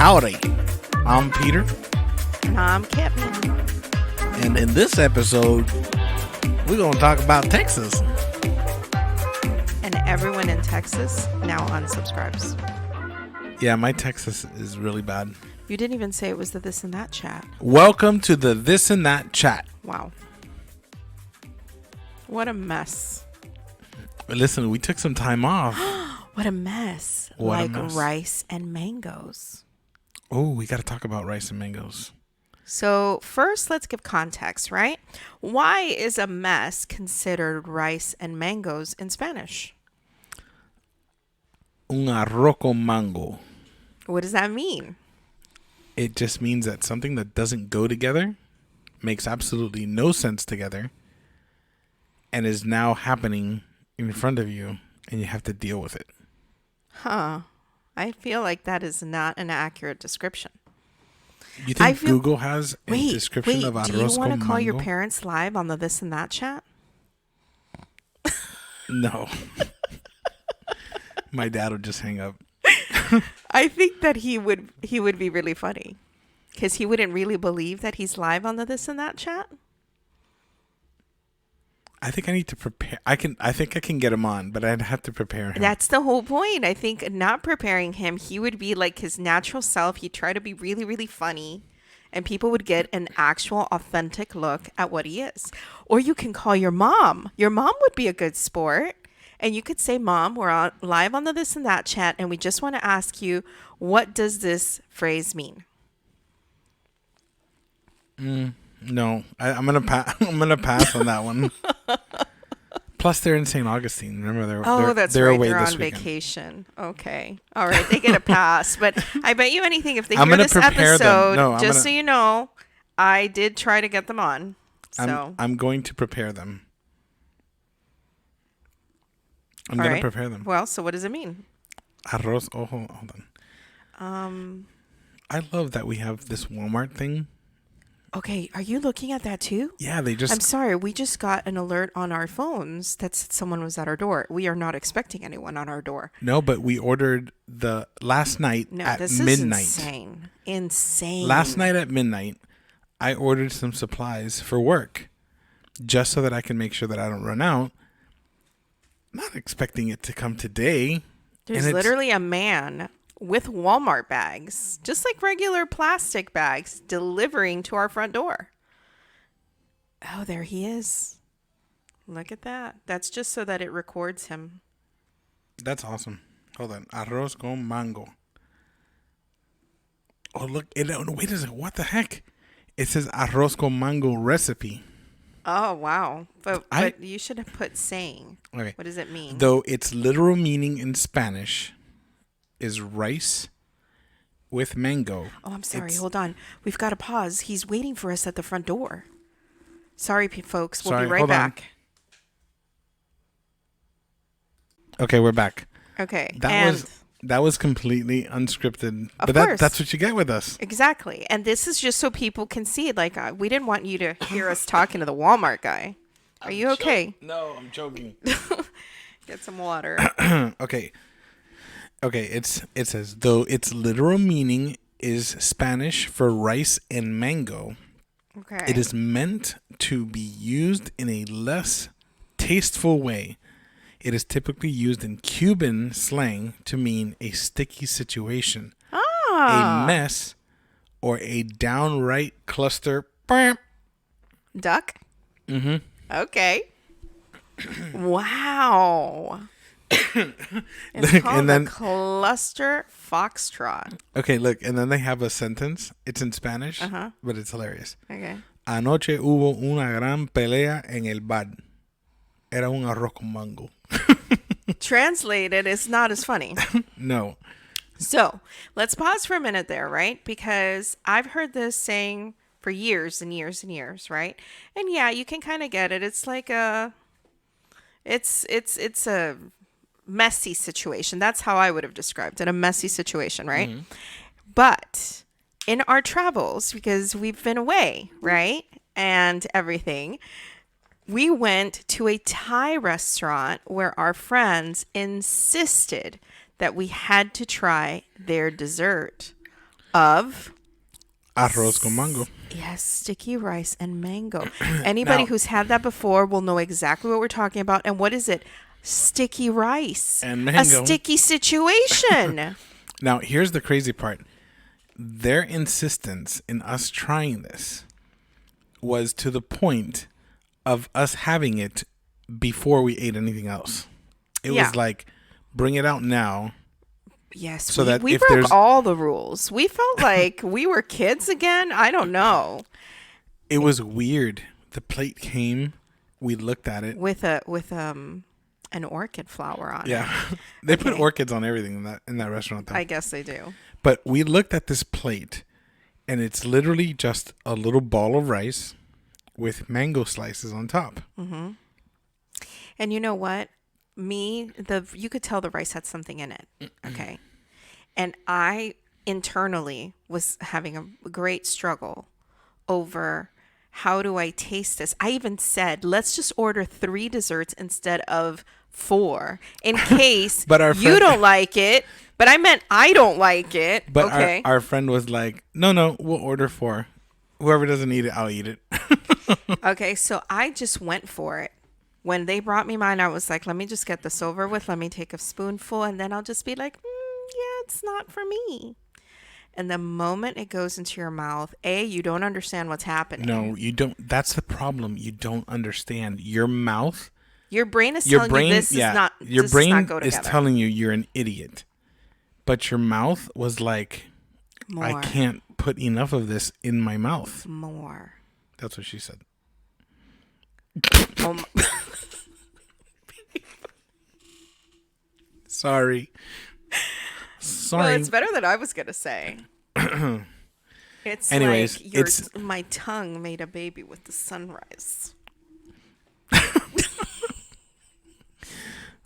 Howdy. I'm Peter. And I'm Kevin. And in this episode, we're going to talk about Texas. And everyone in Texas now unsubscribes. Yeah, my Texas is really bad. You didn't even say it was the This and That chat. Welcome to the This and That chat. Wow. What a mess. Listen, we took some time off. What a mess. What a like mess. rice and mangoes. Oh, we got to talk about rice and mangoes. So first, let's give context, right? Why is a mess considered rice and mangoes in Spanish? Un arroz con mango. What does that mean? It just means that something that doesn't go together makes absolutely no sense together and is now happening in front of you and you have to deal with it. Huh. I feel like that is not an accurate description. You think Google has a description of arroz con mango? Do you want to call your parents live on the This and That chat? No. My dad would just hang up. I think that he would be really funny because he wouldn't really believe that he's live on the This and That chat. I think I need to prepare. I think I can get him on, but I'd have to prepare him. That's the whole point. I think not preparing him, he would be like his natural self. He'd try to be really, really funny, and people would get an actual authentic look at what he is. Or you can call your mom. Your mom would be a good sport. And you could say, Mom, we're live on the This and That chat, and we just want to ask you, what does this phrase mean? No, I'm gonna I'm gonna pass on that one. Plus, they're in St. Augustine. Remember, they're right. away They're this on weekend. vacation. Okay, all right. They get a pass, but I bet you anything if they I'm hear gonna this prepare them. episode, No, so you know, I did try to get them on. So I'm going to prepare them. I'm going to prepare them. Well, so what does it mean? Arroz, hold on. I love that we have this Walmart thing. Okay, are you looking at that too? Yeah, I'm sorry, we just got an alert on our phones that said someone was at our door. We are not expecting anyone on our door. No, but we ordered last night at this midnight. Is insane. Last night at midnight, I ordered some supplies for work just so that I can make sure that I don't run out. Not expecting it to come today. There's literally a man with Walmart bags, just like regular plastic bags, delivering to our front door. Oh, there he is. Look at that. That's just so that it records him. That's awesome. Hold on. Arroz con mango. Oh, look. Wait a second. What the heck? It says arroz con mango recipe. Oh, wow. But you should have put saying. Okay. What does it mean? Though its literal meaning in Spanish is rice with mango. Oh, I'm sorry. Hold on. We've got to pause. He's waiting for us at the front door. Sorry, folks. We'll be right back. Okay, we're back. Okay. That was completely unscripted. But that's what you get with us. Exactly. And this is just so people can see. Like, we didn't want you to hear us talking to the Walmart guy. Are you okay? No, I'm joking. Get some water. Okay. It says, though its literal meaning is Spanish for rice and mango, okay, it is meant to be used in a less tasteful way. It is typically used in Cuban slang to mean a sticky situation, a mess, or a downright cluster. Duck? Mm-hmm. Okay. Wow. It's called a cluster foxtrot. Okay, look, and then they have a sentence. It's in Spanish, but it's hilarious. Okay. Anoche hubo una gran pelea en el bar. Era un arroz con mango. Translated, it's not as funny. No. So, let's pause for a minute there, right? Because I've heard this saying for years and years and years, right? And yeah, you can kind of get it. It's like it's a messy situation. That's how I would have described it, a messy situation, right? Mm-hmm. But in our travels, because we've been away, right? And everything, we went to a Thai restaurant where our friends insisted that we had to try their dessert. of Arroz con mango. yes, sticky rice and mango. Anybody Now- who's had that before will know exactly what we're talking about. And what is it? Sticky rice. And A mango. sticky situation. Now, here's the crazy part. Their insistence in us trying this was to the point of us having it before we ate anything else. It Yeah. was like, bring it out now. Yes, So that we if broke there's- all the rules. We felt like we were kids again. I don't know. It was weird. The plate came. We looked at it. With an orchid flower on it. Yeah. They put Okay. orchids on everything in that restaurant, though. I guess they do. But we looked at this plate, and it's literally just a little ball of rice with mango slices on top. And you know what? You could tell the rice had something in it. Okay. And I internally was having a great struggle over how do I taste this? I even said, let's just order 3 desserts instead of 4 in case But our you friend- don't like it. But I meant I don't like it. But okay. our friend was like, no, we'll order 4. Whoever doesn't eat it, I'll eat it. Okay, so I just went for it. When they brought me mine, I was like, let me just get this over with. Let me take a spoonful, and then I'll just be like, yeah, it's not for me. And the moment it goes into your mouth, you don't understand what's happening. No, you don't. That's the problem. You don't understand. Your mouth, Your brain is your telling brain, you this yeah, is not. your this brain does not go is together. telling you you're an idiot. But your mouth was like, More. I can't put enough of this in my mouth. More. That's what she said. Oh my. Sorry. Well, Sorry. it's better than I was gonna say. It's Anyways, like it's- my tongue made a baby with the sunrise.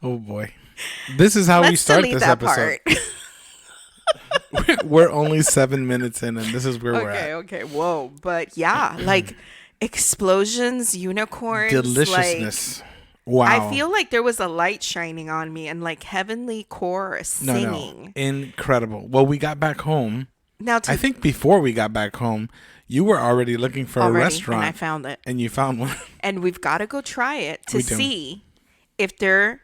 Oh boy. This is how we Let's start delete this that episode. part. We're only 7 minutes in, and this is where we're Okay, at. okay, whoa, but yeah, like explosions, unicorns, Deliciousness. Wow. Like, I feel like there was a light shining on me and like heavenly chorus singing. No. Incredible. Well, we got back home. Now, I think before we got back home, you were already looking for a restaurant. and I found it, And you found one. and we've got to go try it to We do. see if their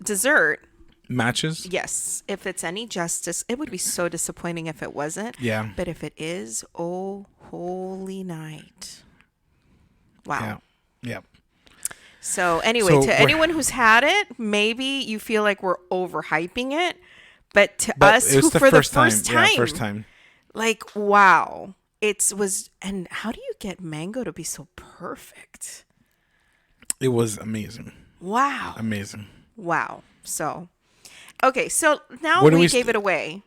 dessert. Matches? Yes, if it's any justice, it would be so disappointing if it wasn't. Yeah. But if it is, oh, holy night. Wow. Yeah. Yep. So anyway, So to we're- anyone who's had it, maybe you feel like we're overhyping it. But to But us it was who the for first the first time, Yeah, first time. like, wow. And how do you get mango to be so perfect? It was amazing. Wow. Amazing. Wow. So, okay. So now What do we we gave it away.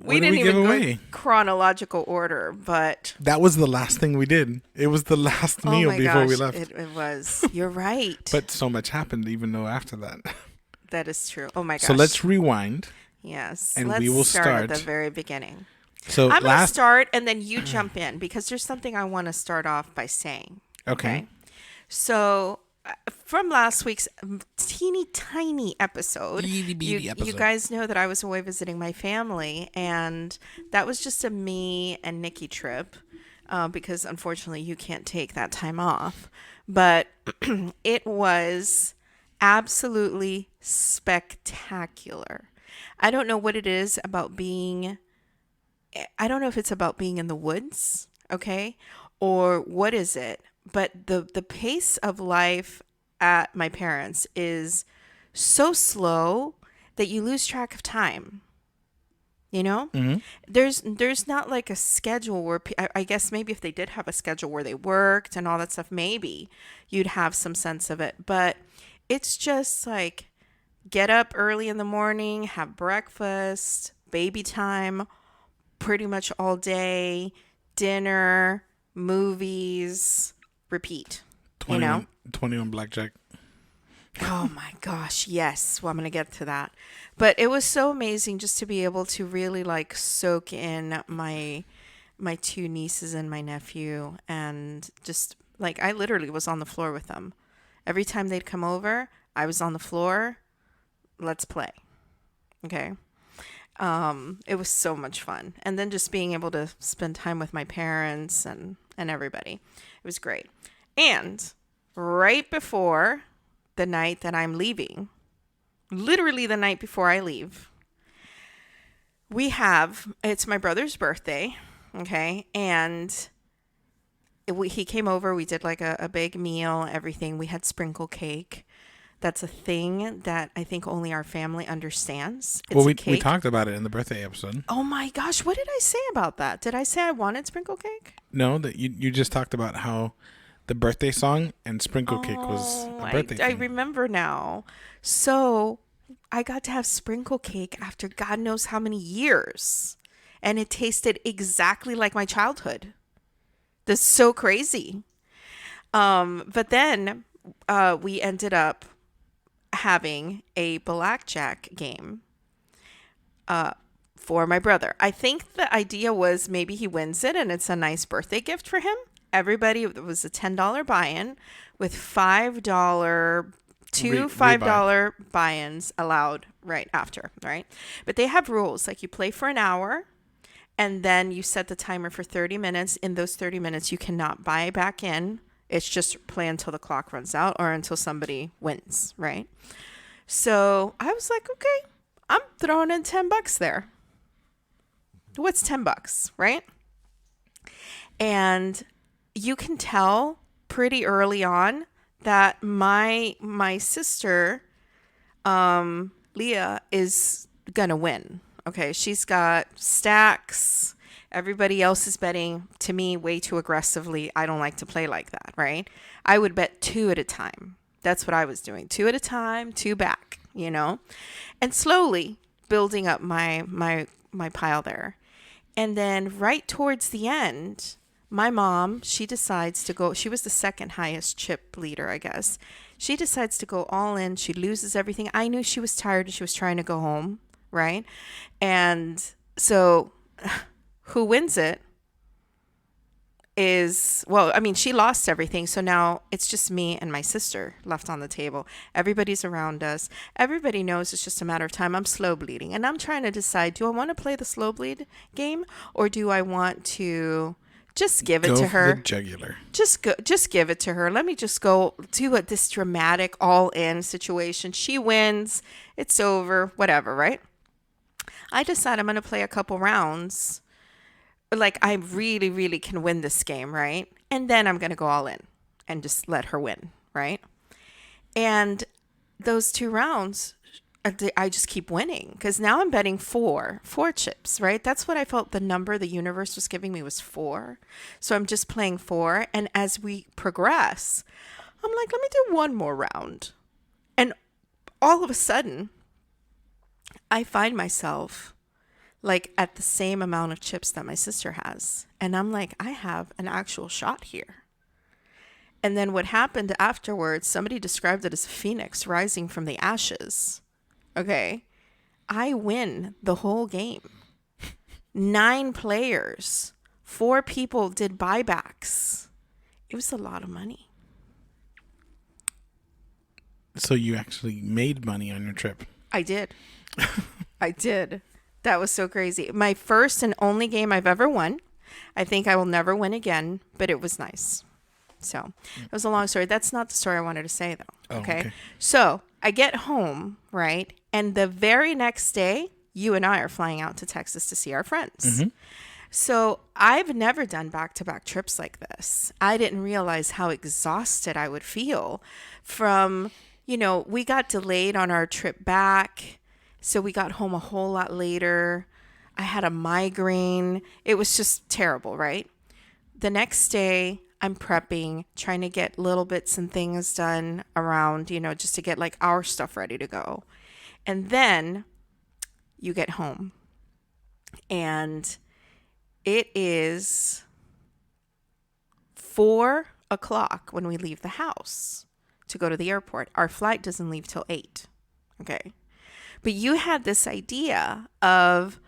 What did didn't we give even go away? in chronological order, but That was the last thing we did. It was the last oh meal my before we gosh, left. it was. You're right. But so much happened even though after that. that is true. Oh my gosh. So let's rewind. yes. and let's we will start at start- the very beginning. So I'm going to last start and then you jump in because there's something I want to start off by saying. Okay. So from last week's teeny tiny episode, Itty-bitty you episode. guys know that I was away visiting my family, and that was just a me and Nikki trip because unfortunately you can't take that time off. But it was absolutely spectacular. I don't know what it is about I don't know if it's about being in the woods, okay? Or what is it? But the pace of life at my parents is so slow that you lose track of time. You know? Mhm. There's not like a schedule where I guess maybe if they did have a schedule where they worked and all that stuff, maybe you'd have some sense of it. But it's just like get up early in the morning, have breakfast, baby time, pretty much all day, dinner, movies, repeat. 20, You know? 21 blackjack. Oh my gosh, yes. Well, I'm going to get to that. But it was so amazing just to be able to really like soak in my 2 nieces and my nephew, and just like I literally was on the floor with them. Every time they'd come over, I was on the floor. Let's play. Okay. It was so much fun. And then just being able to spend time with my parents and everybody. It was great. And right before the night that I'm leaving, literally the night before I leave, it's my brother's birthday. Okay. And he came over. We did like a big meal, everything. We had sprinkle cake. That's a thing that I think only our family understands. It's we talked about it in the birthday episode. Oh my gosh, what did I say about that? Did I say I wanted sprinkle cake? No, that you just talked about how the birthday song and sprinkle cake was a birthday thing. I remember now. So I got to have sprinkle cake after God knows how many years. And it tasted exactly like my childhood. That's so crazy. But then we ended up having a blackjack game for my brother. I think the idea was maybe he wins it and it's a nice birthday gift for him. Everybody, it was a $10 buy-in with $5 $5 buy-ins allowed right after, right? But they have rules, like you play for an hour and then you set the timer for 30 minutes. In those 30 minutes, you cannot buy back in. It's just play until the clock runs out or until somebody wins, right? So I was like, okay, I'm throwing in $10 there. What's $10, right? And you can tell pretty early on that my sister, Leah, is gonna win. Okay, she's got stacks. Everybody else is betting, to me, way too aggressively. I don't like to play like that, right? I would bet 2 at a time. That's what I was doing. 2 at a time, 2 back, and slowly building up my pile there. And then right towards the end, my mom, she decides to go. She was the second highest chip leader, I guess. She decides to go all in. She loses everything. I knew she was tired and she was trying to go home, right? And so who wins it is, she lost everything. So now it's just me and my sister left on the table. Everybody's around us. Everybody knows it's just a matter of time. I'm slow bleeding. And I'm trying to decide, do I want to play the slow bleed game or do I want to just give it to her? The jugular. Just give it to her. Let me just go do this dramatic all-in situation. She wins. It's over. Whatever, right? I decide I'm going to play a couple rounds. Like, I really, really can win this game, right? And then I'm going to go all in and just let her win, right? And those 2 rounds, I just keep winning because now I'm betting 4 chips, right? That's what I felt the number the universe was giving me was 4. So I'm just playing 4. And as we progress, I'm like, let me do 1 more round. And all of a sudden, I find myself like at the same amount of chips that my sister has. And I'm like, I have an actual shot here. And then what happened afterwards, somebody described it as a phoenix rising from the ashes. Okay. I win the whole game. 9 players, 4 people did buybacks. It was a lot of money. So you actually made money on your trip. I did. I did. That was so crazy. My first and only game I've ever won. I think I will never win again, but it was nice. So it was a long story. That's not the story I wanted to say, though. Okay. So I get home, right? And the very next day, you and I are flying out to Texas to see our friends. Mm-hmm. So I've never done back-to-back trips like this. I didn't realize how exhausted I would feel from, we got delayed on our trip back. So we got home a whole lot later. I had a migraine. It was just terrible, right? The next day, I'm prepping, trying to get little bits and things done around, just to get like our stuff ready to go. And then you get home. And it is 4:00 when we leave the house to go to the airport. Our flight doesn't leave till 8. Okay. But you had this idea of,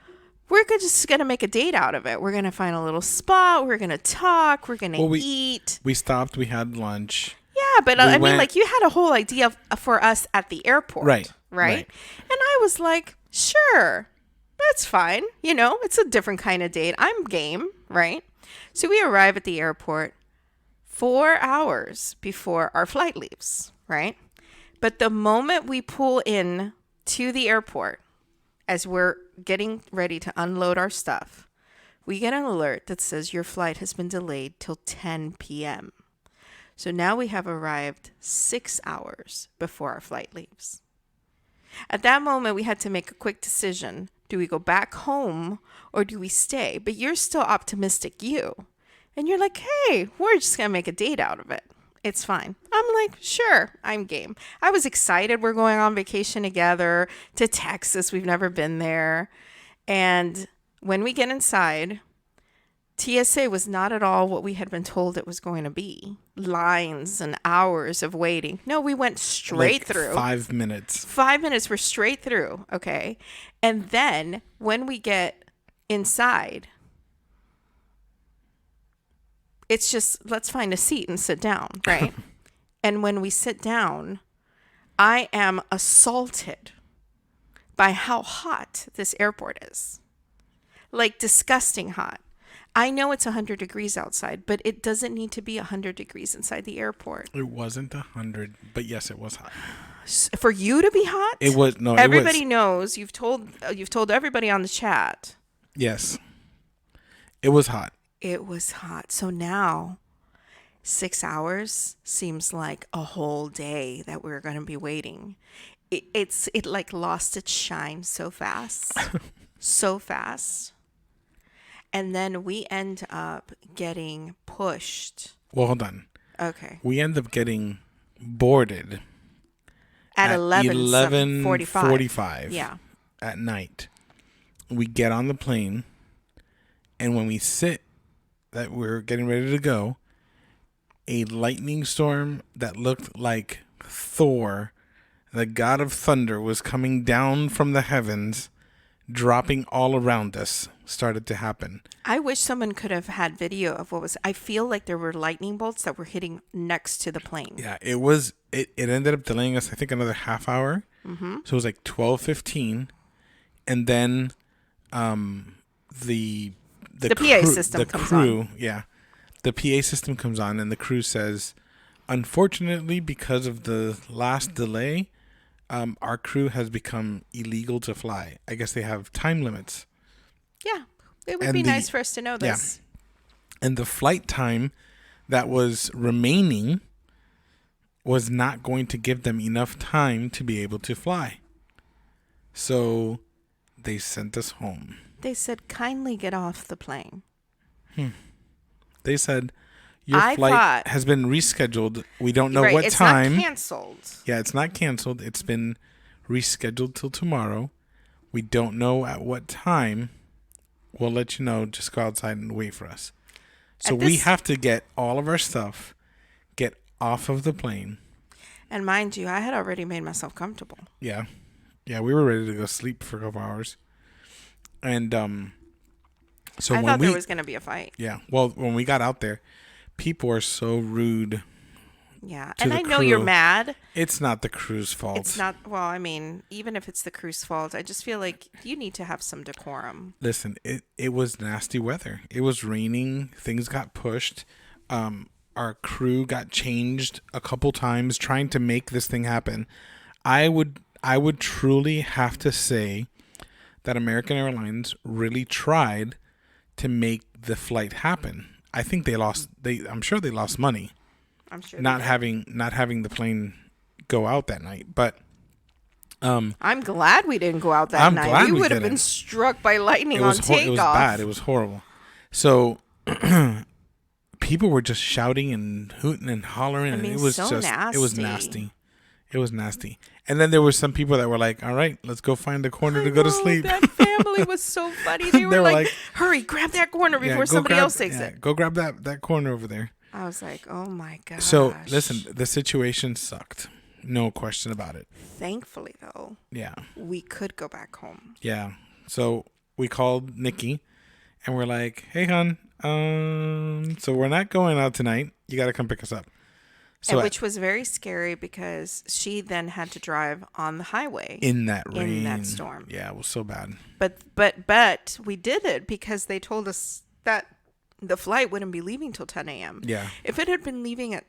we're just going to make a date out of it. We're going to find a little spot. We're going to talk. We're going to eat. We stopped. We had lunch. Yeah, but you had a whole idea for us at the airport. Right? And I was like, sure, that's fine. You know, it's a different kind of date. I'm game, right? So we arrive at the airport 4 hours before our flight leaves, right? But the moment we pull in to the airport, as we're getting ready to unload our stuff, we get an alert that says your flight has been delayed till 10 p.m. So now we have arrived 6 hours before our flight leaves. At that moment, we had to make a quick decision. Do we go back home or do we stay? But you're still optimistic, you. And you're like, hey, we're just going to make a date out of it. It's fine. I'm like, sure, I'm game. I was excited. We're going on vacation together to Texas. We've never been there. And when we get inside, TSA was not at all what we had been told it was going to be. Lines and hours of waiting. No, we went straight through. 5 minutes. 5 minutes, we're straight through. Okay. And then when we get inside, it's just, let's find a seat and sit down, right? And when we sit down, I am assaulted by how hot this airport is. Like disgusting hot. I know it's 100 degrees outside, but it doesn't need to be 100 degrees inside the airport. It wasn't 100, but yes, it was hot. For you to be hot? It was, no, everybody knows. You've told everybody on the chat. Yes. It was hot. It was hot. So now 6 hours seems like a whole day that we're going to be waiting. It like lost its shine so fast. So fast. And then we end up getting pushed. Well, hold on. Okay. We end up getting boarded at 11:45. Yeah. At night. We get on the plane, and when we sit, that we're getting ready to go, a lightning storm that looked like Thor, the god of thunder, was coming down from the heavens, dropping all around us, started to happen. I wish someone could have had video of what was. I feel like there were lightning bolts that were hitting next to the plane. Yeah, it was. It ended up delaying us, I think, another half hour. Mm-hmm. So it was like 12:15, and then the PA system comes on. Yeah, the PA system comes on, and the crew says, unfortunately, because of the last delay, our crew has become illegal to fly. I guess they have time limits. Yeah, it would be nice for us to know this. Yeah. And the flight time that was remaining was not going to give them enough time to be able to fly. So they sent us home. They said, kindly get off the plane. They said, your flight has been rescheduled. We don't know what time. It's not canceled. Yeah, it's not canceled. It's been rescheduled till tomorrow. We don't know at what time. We'll let you know. Just go outside and wait for us. So we have to get all of our stuff, get off of the plane. And mind you, I had already made myself comfortable. Yeah. Yeah, we were ready to go sleep for a couple hours. And so I thought there was going to be a fight. Yeah. Well, when we got out there, people are so rude. Yeah. And I know you're mad. It's not the crew's fault. It's not. Well, I mean, even if it's the crew's fault, I just feel like you need to have some decorum. Listen, it was nasty weather. It was raining. Things got pushed. Our crew got changed a couple times trying to make this thing happen. I would truly have to say that American Airlines really tried to make the flight happen. I think I'm sure they lost money. I'm sure not having the plane go out that night, but I'm glad we didn't go out that night. We would have been struck by lightning on takeoff. It was bad. It was horrible. So people were just shouting and hooting and hollering, and it was nasty. It was nasty. It was nasty. And then there were some people that were like, all right, let's go find a corner to go to sleep. That family was so funny. They were like, hurry, grab that corner before somebody else takes it. Go grab that corner over there. I was like, oh my gosh. So listen, the situation sucked. No question about it. Thankfully, though, we could go back home. Yeah. So we called Nikki and we're like, hey, hon, so we're not going out tonight. You got to come pick us up. So which was very scary because she then had to drive on the highway in that rain, in that storm. Yeah, it was so bad. But we did it because they told us that the flight wouldn't be leaving till 10 a.m. Yeah. If it had been leaving at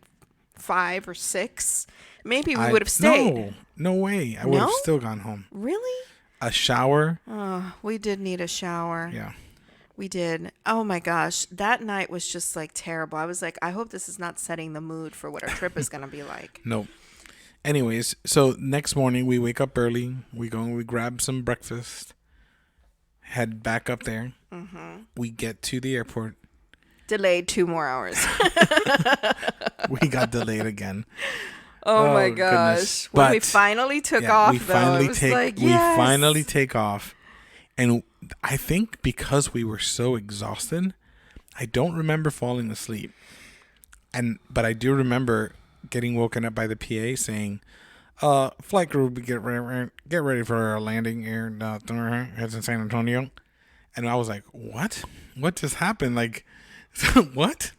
5 or 6, maybe we would have stayed. No way. I would have still gone home. Really? A shower. Oh, we did need a shower. Yeah. We did. Oh my gosh. That night was just like terrible. I was like, I hope this is not setting the mood for what our trip is going to be like. Nope. Anyways, so next morning we wake up early. We grab some breakfast, head back up there. Mm-hmm. We get to the airport. Delayed 2 more hours. We got delayed again. Oh my gosh. Goodness. When But we finally took off, we though, finally it was take like, we yes. finally take off. And I think because we were so exhausted, I don't remember falling asleep. But I do remember getting woken up by the PA saying, flight crew, get ready for our landing here in San Antonio. And I was like, what? What just happened? Like, what?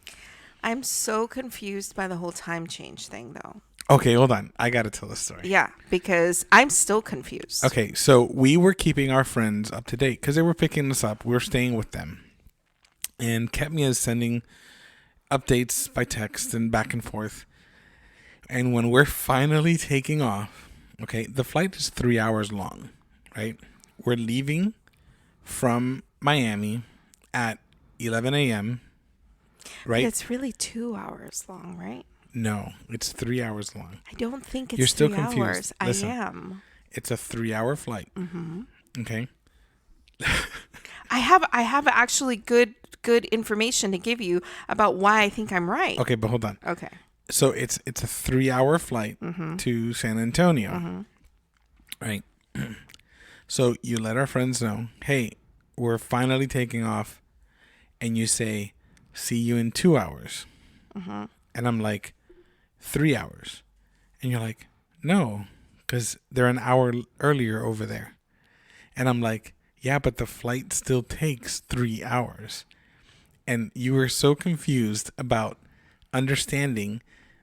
I'm so confused by the whole time change thing, though. Okay, hold on. I got to tell the story. Yeah, because I'm still confused. Okay, so we were keeping our friends up to date because they were picking us up. We were staying with them. And kept me as sending updates by text and back and forth. And when we're finally taking off, okay, the flight is 3 hours long, right? We're leaving from Miami at 11 a.m., right? But it's really 2 hours long, right? No, it's 3 hours long. I don't think it's You're still 3 confused. hours. Listen, I am. It's a 3 hour flight. Mm-hmm. Okay. I have actually good information to give you about why I think I'm right. Okay, but hold on. Okay. So it's a 3 hour flight to San Antonio, right? So you let our friends know, hey, we're finally taking off, and you say, see you in 2 hours. And I'm like, 3 hours. And you're like, no, because they're an hour earlier over there. And I'm like, yeah, but the flight still takes 3 hours. And you were so confused about understanding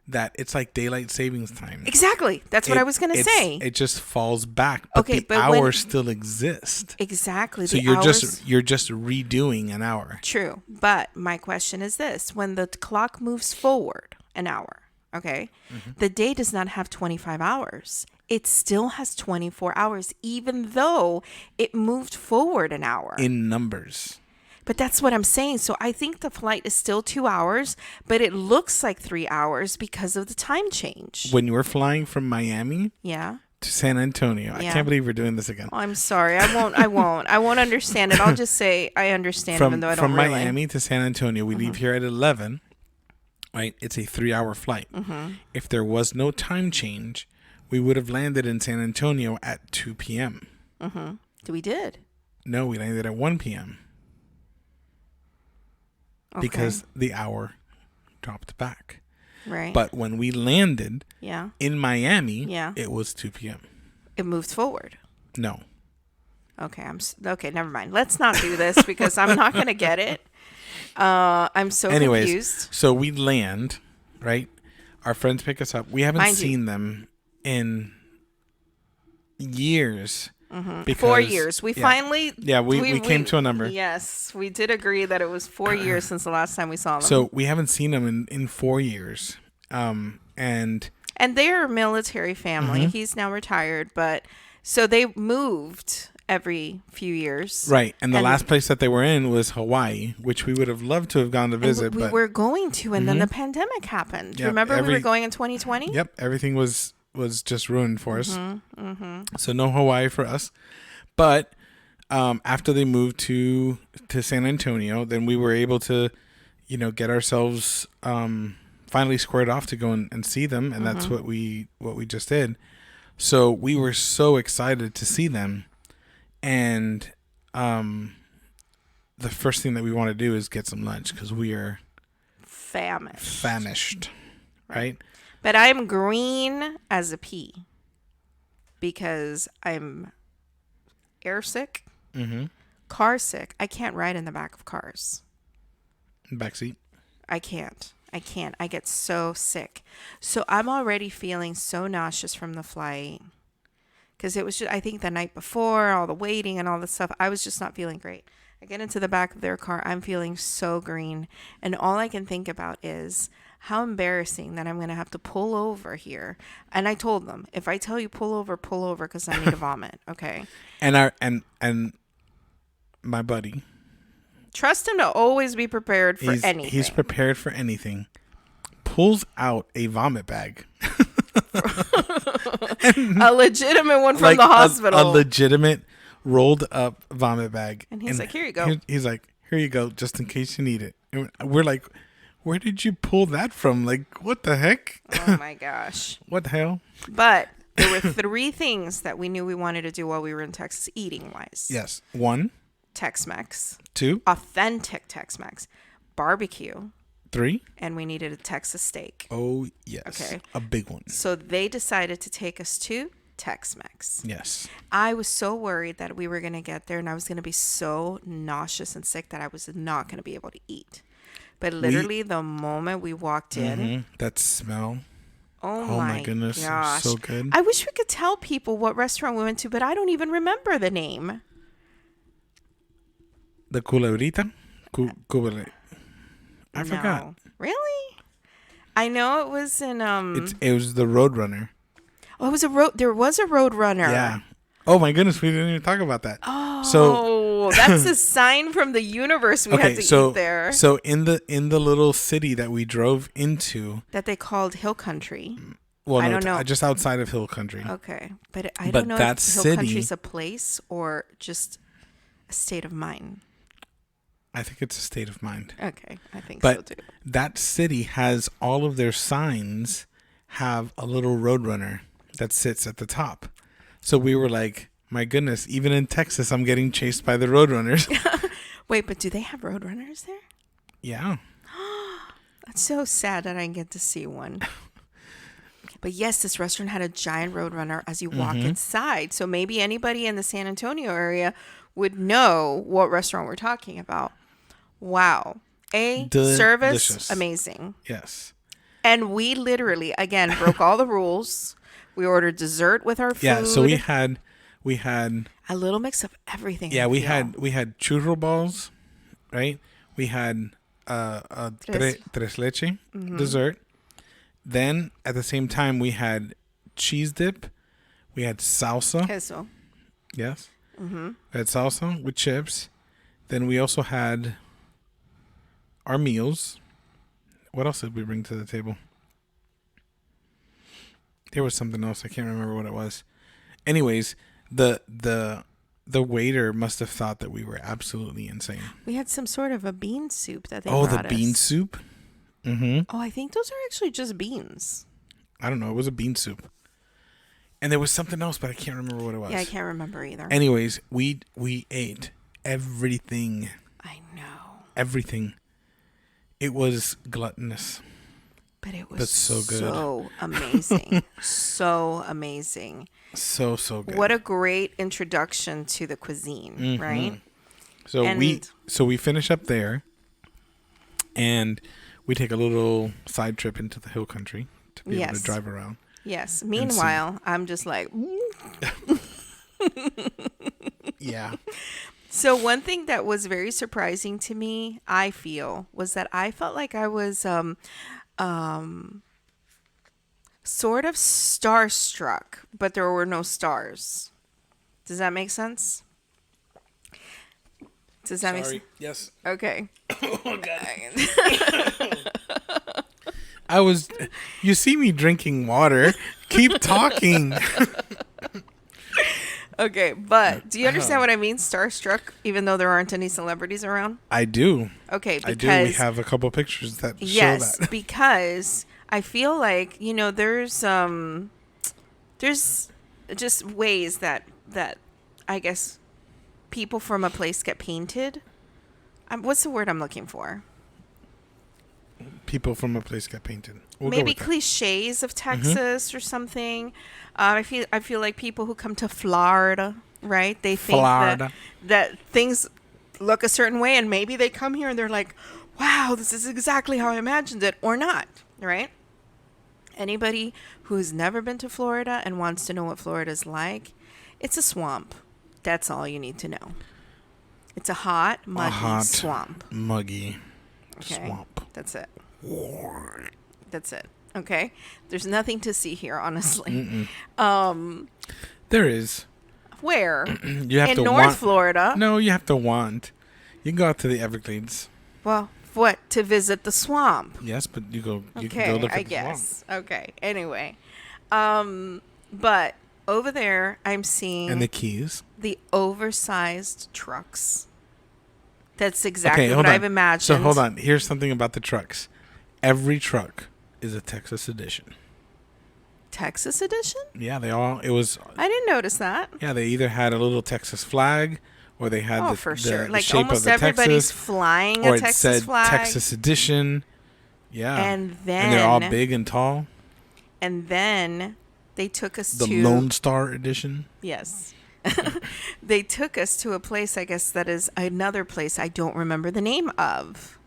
that it's like daylight savings time. Exactly. That's what I was going to say. It just falls back, but Okay, the but hours still exist. Exactly. So you're just redoing an hour. True. But my question is this. When the clock moves forward an hour, okay, the day does not have 25 hours. It still has 24 hours, even though it moved forward an hour. In numbers. But that's what I'm saying. So I think the flight is still 2 hours, but it looks like 3 hours because of the time change. When you were flying from Miami Yeah. to San Antonio. I Yeah. can't believe we're doing this again. Oh, I'm sorry. I won't understand it. I'll just say I understand even though I don't From really. Miami to San Antonio, we leave here at 11. Right? It's a 3 hour flight. If there was no time change, we would have landed in San Antonio at 2 p.m. We did. No, we landed at 1 p.m. Okay. Because the hour dropped back. Right. But when we landed in Miami, it was 2 p.m. It moved forward. No. Okay, okay, never mind. Let's not do this because I'm not going to get it. I'm so confused. So we land, right? Our friends pick us up. We haven't seen them in years. Because, 4 years. We finally... Yeah, we came to a number. Yes, we did agree that it was 4 years since the last time we saw them. So we haven't seen them in 4 years. And they're a military family. He's now retired, but... So they moved every few years. Right. And the last place that they were in was Hawaii, which we would have loved to have gone to visit. We were going to, and then the pandemic happened. Yep, Remember we were going in 2020? Yep. Everything was just ruined for us. So no Hawaii for us. But after they moved to San Antonio, then we were able to, get ourselves finally squared off to go and see them. And that's what we just did. So we were so excited to see them. And the first thing that we want to do is get some lunch because we are famished. Right? But I'm green as a pea because I'm air sick, car sick. I can't ride in the back of cars. Backseat. I can't. I can't. I get so sick. So I'm already feeling so nauseous from the flight. Because it was just, I think the night before, all the waiting and all the stuff, I was just not feeling great. I get into the back of their car. I'm feeling so green. And all I can think about is how embarrassing that I'm going to have to pull over here. And I told them, if I tell you pull over because I need to vomit. Okay. And my buddy. Trust him to always be prepared for anything. He's prepared for anything. Pulls out a vomit bag. A legitimate one from the hospital. A legitimate rolled up vomit bag. And he's like, here you go. He's like, here you go, just in case you need it. And we're like, where did you pull that from? Like, what the heck? Oh my gosh. What the hell? But there were 3 things that we knew we wanted to do while we were in Texas, eating wise. Yes. 1. Tex-Mex. 2. Authentic Tex-Mex. Barbecue. 3. And we needed a Texas steak. Oh, yes. Okay. A big one. So they decided to take us to Tex-Mex. Yes. I was so worried that we were going to get there and I was going to be so nauseous and sick that I was not going to be able to eat. But literally the moment we walked in. That smell. Oh my goodness. Gosh. So good. I wish we could tell people what restaurant we went to, but I don't even remember the name. The culebrita? I forgot. Really? I know it was in It was the Roadrunner. Oh, it was there was a Roadrunner. Yeah. Oh my goodness, we didn't even talk about that. Oh, so that's a sign from the universe we had to eat there. So in the little city that we drove into, that they called Hill Country. Well, I don't know. Just outside of Hill Country. Okay, but I don't know that if Hill Country's a place or just a state of mind. I think it's a state of mind. Okay, I think so too. That city has all of their signs have a little Roadrunner that sits at the top. So we were like, my goodness, even in Texas, I'm getting chased by the Roadrunners. Wait, but do they have Roadrunners there? Yeah. That's so sad that I didn't get to see one. But yes, this restaurant had a giant Roadrunner as you walk inside. So maybe anybody in the San Antonio area would know what restaurant we're talking about. Wow. Service, delicious. Amazing. Yes. And we literally, again, broke all the rules. We ordered dessert with our food. Yeah, so we had a little mix of everything. Yeah, we had churro balls, right? We had a tres leche dessert. Then at the same time we had cheese dip. We had salsa. Queso. Yes. We had salsa with chips. Then we also had our meals. What else did we bring to the table? There was something else. I can't remember what it was. Anyways, the waiter must have thought that we were absolutely insane. We had some sort of a bean soup that they brought us. Oh, the bean soup? Mm-hmm. Oh, I think those are actually just beans. I don't know. It was a bean soup. And there was something else, but I can't remember what it was. Yeah, I can't remember either. Anyways, we ate everything. I know. Everything. It was gluttonous. But it was so good. So amazing. So amazing. So good. What a great introduction to the cuisine, right? So we finish up there and we take a little side trip into the hill country to be able to drive around. Yes. Meanwhile, I'm just like Yeah. So one thing that was very surprising to me, I feel, was that I felt like I was sort of starstruck, but there were no stars. Does that make sense? Does that make sense? Yes. Okay. Oh, God. You see me drinking water. Keep talking. Okay, but do you understand what I mean? Starstruck, even though there aren't any celebrities around? I do. Okay, because... I do. We have a couple pictures that show that. Yes, because I feel like, there's just ways that I guess people from a place get painted. What's the word I'm looking for? People from a place get painted. Maybe cliches of Texas or something. I feel like people who come to Florida, right? They think that things look a certain way, and maybe they come here and they're like, wow, this is exactly how I imagined it, or not, right? Anybody who's never been to Florida and wants to know what Florida's like, it's a swamp. That's all you need to know. It's a hot, muggy swamp. Muggy Okay. swamp. That's it. That's it. Okay. There's nothing to see here, honestly. There is. Where? You have in to North want. Florida. No, you have to want. You can go out to the Everglades. Well, what? To visit the swamp. Yes, but you can go Okay, look at I the guess. swamp. Okay. Anyway. But over there I'm seeing And the Keys. the oversized trucks. That's exactly Okay, what hold on. I've imagined. So hold on. Here's something about the trucks. Every truck is a Texas edition. Texas edition? Yeah, it was. I didn't notice that. Yeah, they either had a little Texas flag, or they had Oh, the, for the, sure. the Like shape almost of the everybody's Texas, flying or a it Texas said flag. Texas edition. Yeah, And and they're all then- big and tall. And then they took us The to Lone Star edition. Yes. They took us to a place, I guess that is another place I don't remember the name of.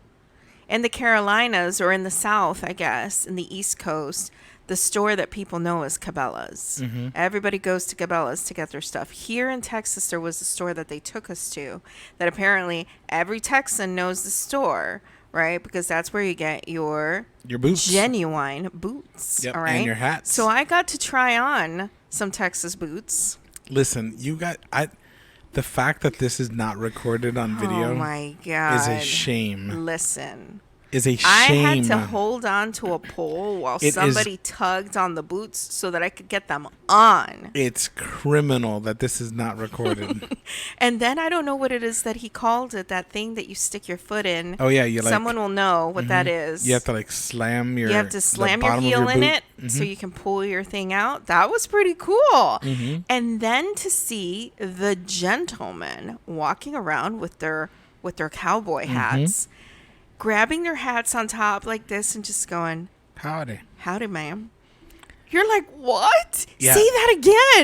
In the Carolinas or in the South, I guess, in the East Coast, the store that people know is Cabela's. Mm-hmm. Everybody goes to Cabela's to get their stuff. Here in Texas, there was a store that they took us to that apparently every Texan knows the store, right? Because that's where you get your boots. genuine boots. Yep, all right? and your hats. So I got to try on some Texas boots. Listen, the fact that this is not recorded on video Oh my God. is a shame. Listen. Is a I shame. had to hold on to a pole while It somebody tugged on the boots so that I could get them on. It's criminal that this is not recorded. And then I don't know what it is that he called it, that thing that you stick your foot in. Oh yeah, you like Someone will know what that is. you have to like slam your. You have to slam the your bottom of heel in boot. it so you can pull your thing out. That was pretty cool. Mm-hmm. And then to see the gentlemen walking around with their cowboy hats, grabbing their hats on top like this and just going, Howdy. "Howdy, ma'am." You're like, "What? Yeah. Say that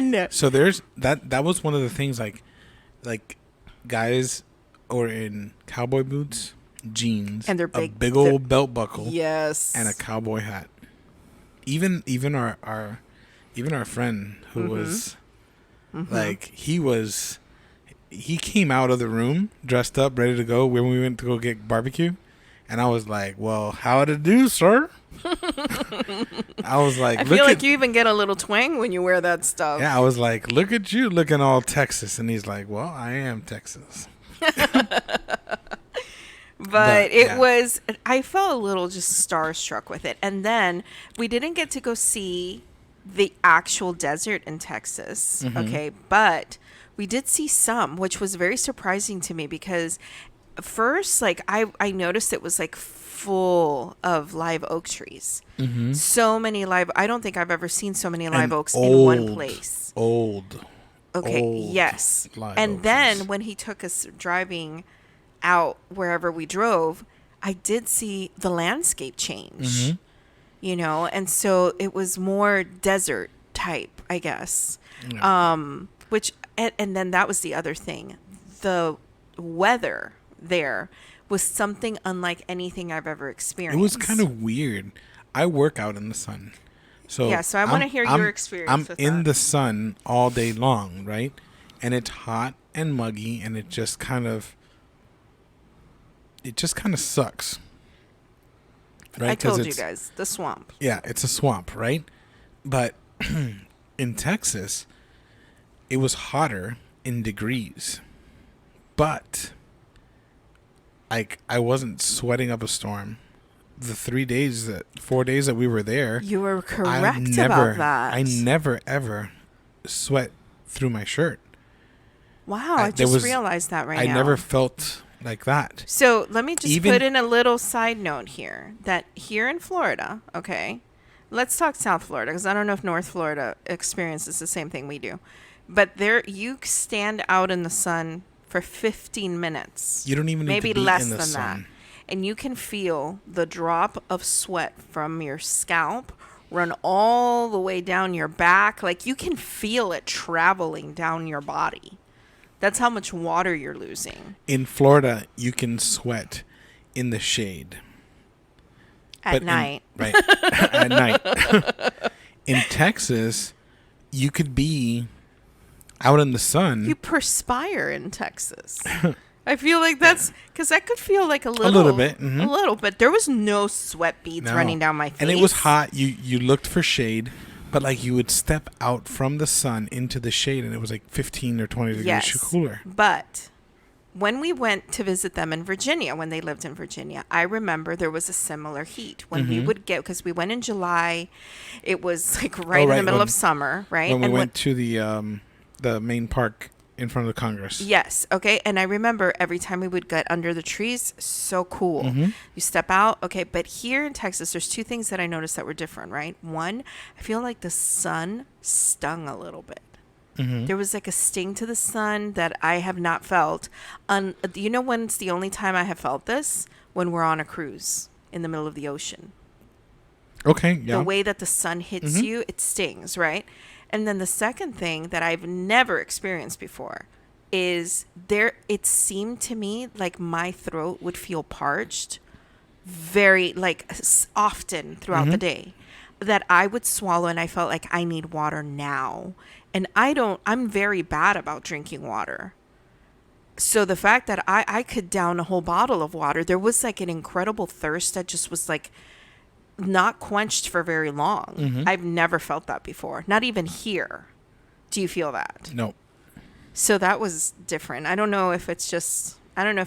again." So there's that was one of the things like guys or in cowboy boots, jeans, And they're a big- big old belt buckle, Yes. and a cowboy hat. Even our friend who was like he came out of the room dressed up, ready to go when we went to go get barbecue. And I was like, "Well, how to do, sir?" I was like, I "Look feel like at you even get a little twang when you wear that stuff. yeah." I was like, "Look at you, looking all Texas." And he's like, "Well, I am Texas." But it yeah. was, I felt a little just starstruck with it. And then we didn't get to go see the actual desert in Texas. Okay. But we did see some, which was very surprising to me because first, like I noticed it was like full of live oak trees. So many I don't think I've ever seen so many live And oaks in one old, place. Old. Okay, old yes. live And oak then trees. when he took us driving out wherever we drove, I did see the landscape change. You know, and so it was more desert type, I guess. Yeah. Which and then that was the other thing. The weather there was something unlike anything I've ever experienced. It was kind of weird. I work out in the sun. So Yeah, so I wanna hear your experience I'm with in that. the sun all day long, right? And it's hot and muggy and it just kind of sucks. Right? I 'Cause told you it's- guys, the swamp. Yeah, it's a swamp, right? But in Texas, it was hotter in degrees. But like I wasn't sweating up a storm. The 4 days that we were there, You were I correct never about that. I never ever sweat through my shirt. Wow, I- I there just was- realized that right I now. never felt like that. So let me just Even- put in a little side note here that here in Florida, okay, let's talk South Florida because I don't know if North Florida experiences the same thing we do. But there, you stand out in the sun for 15 minutes. You don't even need maybe to be less in the than sun. that. And you can feel the drop of sweat from your scalp run all the way down your back. Like you can feel it traveling down your body. That's how much water you're losing. In Florida, you can sweat in the shade. At night. Right. At night. In Texas, you could be out in the sun. You perspire in Texas. I feel like that's because that could feel like a little bit. Mm-hmm. A little bit. There was no sweat beads running down my face. And it was hot. You looked for shade, but like you would step out from the sun into the shade and it was like 15 or 20 degrees cooler. But when we went to visit them in Virginia, when they lived in Virginia, I remember there was a similar heat. When we would get, because we went in July, it was like right in the middle of summer, right? When we went to the main park in front of the Congress. Yes. Okay. And I remember every time we would get under the trees, so cool. You step out. Okay. But here in Texas, there's two things that I noticed that were different, right? One, I feel like the sun stung a little bit. There was like a sting to the sun that I have not felt. You know when's the only time I have felt this? When we're on a cruise in the middle of the ocean. Okay, yeah. The way that the sun hits you, it stings, right? And then the second thing that I've never experienced before is it seemed to me like my throat would feel parched very often throughout the day, that I would swallow and I felt like I need water now. And I'm very bad about drinking water. So the fact that I could down a whole bottle of water, there was like an incredible thirst that just was like not quenched for very long. I've never felt that before. Not even here. Do you feel that? No. So that was different. I don't know if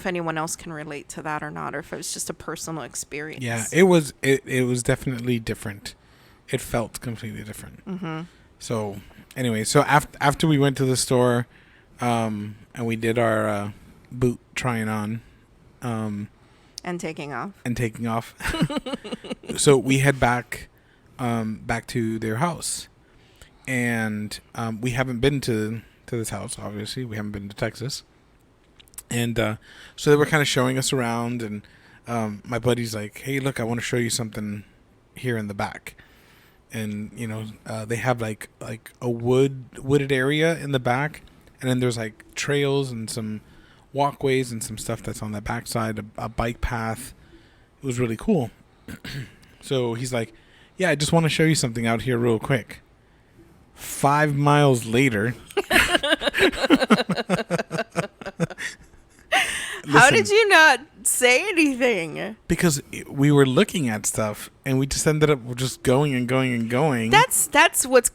anyone else can relate to that or not, or if it was just a personal experience. Yeah, it was definitely different. It felt completely different. So anyway, so after we went to the store, and we did our boot trying on, and taking off. So we head back to their house, and we haven't been to this house. Obviously, we haven't been to Texas, and so they were kind of showing us around, and my buddy's like, "Hey, look, I want to show you something here in the back." And they have like a wooded area in the back, and then there's like trails and some walkways and some stuff that's on the backside, a bike path. It was really cool. So he's like, "Yeah, I just want to show you something out here real quick." 5 miles later. How did you not say anything? Because we were looking at stuff, and we just ended up just going and going and going. That's what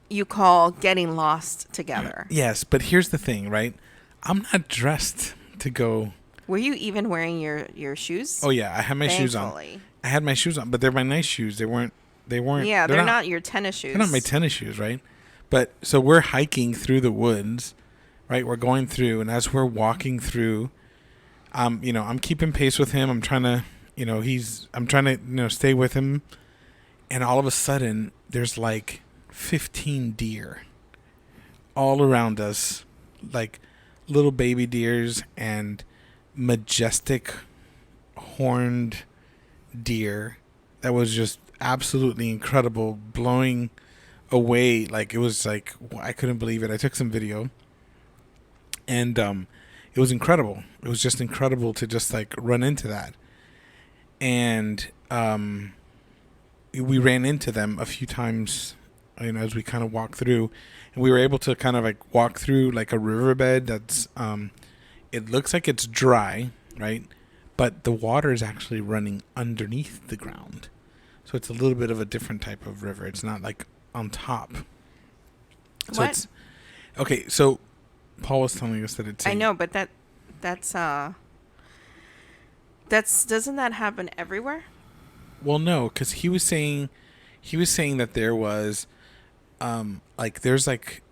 you call getting lost together. Yes, but here's the thing, right? I'm not dressed to go. Were you even wearing your shoes? Oh yeah, I had my shoes on. I had my shoes on, but they're my nice shoes. They weren't. Yeah, they're not your tennis shoes. They're not my tennis shoes, right? But so we're hiking through the woods. Right, we're going through, and as we're walking through, I'm keeping pace with him. I'm trying to, stay with him, and all of a sudden, there's like 15 deer all around us, like little baby deers and majestic horned deer. That was just absolutely incredible, blowing away. Like it was like I couldn't believe it. I took some video. And it was incredible. It was just incredible to just like run into that. And we ran into them a few times, as we kind of walked through. And we were able to kind of like walk through like a riverbed that's, it looks like it's dry, right? But the water is actually running underneath the ground. So it's a little bit of a different type of river. It's not like on top. So what? Okay, so Paul was telling us that it's. I know, but that's doesn't that happen everywhere? Well, no, because he was saying that there was, there's like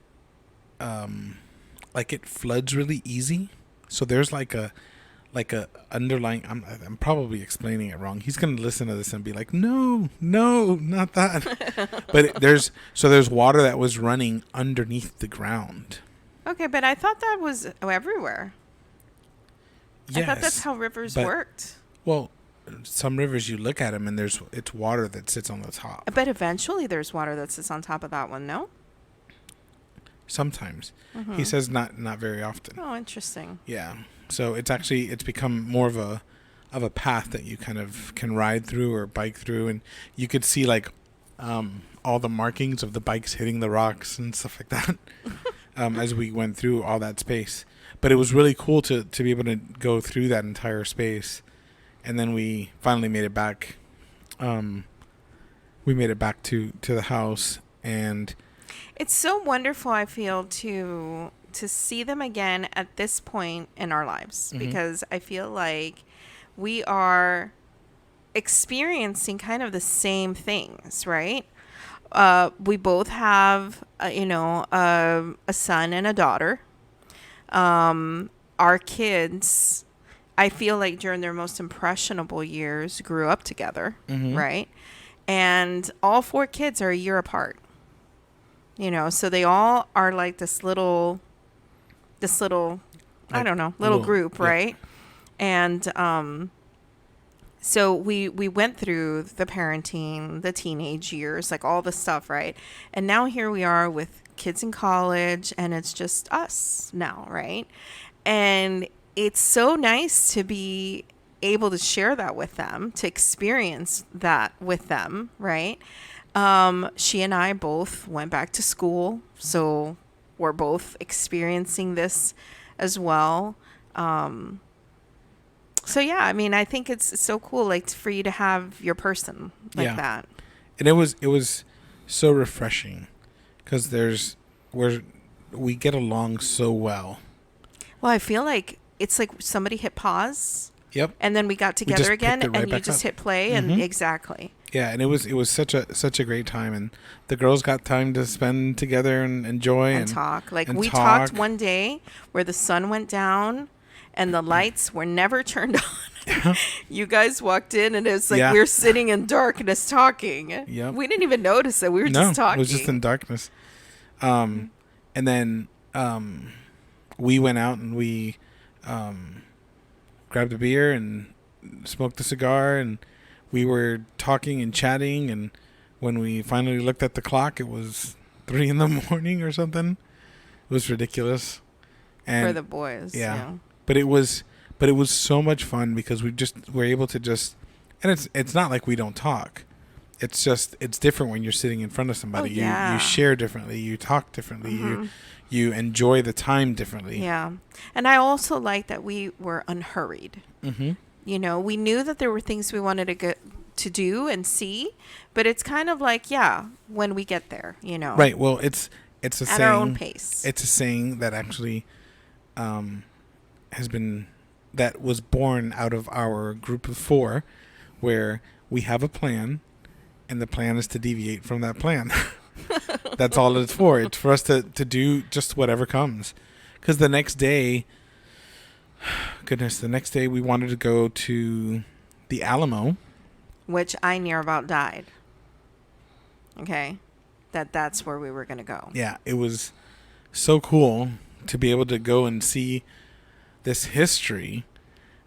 it floods really easy. So there's like a underlying. I'm probably explaining it wrong. He's gonna listen to this and be like, no, not that. But there's water that was running underneath the ground. Okay, but I thought that was everywhere. Yes, I thought that's how rivers worked. Well, some rivers you look at them and it's water that sits on the top. But eventually there's water that sits on top of that one, no? Sometimes. He says not very often. Oh, interesting. Yeah. So it's become more of a path that you kind of can ride through or bike through, and you could see like all the markings of the bikes hitting the rocks and stuff like that as we went through all that space. But it was really cool to be able to go through that entire space, and then we finally made it back. We made it back to the house, and It's so wonderful, I feel, to see them again at this point in our lives, because I feel like we are experiencing kind of the same things, right? We both have, a son and a daughter. Our kids, I feel like during their most impressionable years, grew up together, right? And all four kids are a year apart. So they all are like this little, I don't know, little group, yeah. right? And so we went through the parenting, the teenage years, like all the stuff, right? And now here we are with kids in college, and it's just us now, right? And it's so nice to be able to share that with them, to experience that with them, right? She and I both went back to school, so we're both experiencing this as well. So yeah, I mean, I think it's so cool, like for you to have your person like that. And it was so refreshing because we get along so well. Well, I feel like it's like somebody hit pause. Yep. And then we got together again, and you just hit play, and exactly. Yeah, and it was such a great time, and the girls got time to spend together and enjoy and talk. Like we talk. talked one day where the sun went down and the lights were never turned on. You guys walked in, and it was like we were sitting in darkness talking. Yep. We didn't even notice it. We were just talking. It was just in darkness. And then we went out and we grabbed a beer and smoked a cigar, and we were talking and chatting, and when we finally looked at the clock, it was 3 a.m. or something. It was ridiculous. And for the boys. Yeah. But it was so much fun because we just were able to just, and it's not like we don't talk. It's just, it's different when you're sitting in front of somebody. You share differently, you talk differently, you enjoy the time differently. Yeah. And I also like that we were unhurried. We knew that there were things we wanted to get to do and see, but it's kind of like, when we get there, Right. Well, it's a saying. At our own pace. It's a saying that actually that was born out of our group of 4, where we have a plan, and the plan is to deviate from that plan. That's all it's for. It's for us to do just whatever comes. Because the next day we wanted to go to the Alamo. Which I near about died. Okay. That's where we were going to go. Yeah, it was so cool to be able to go and see this history.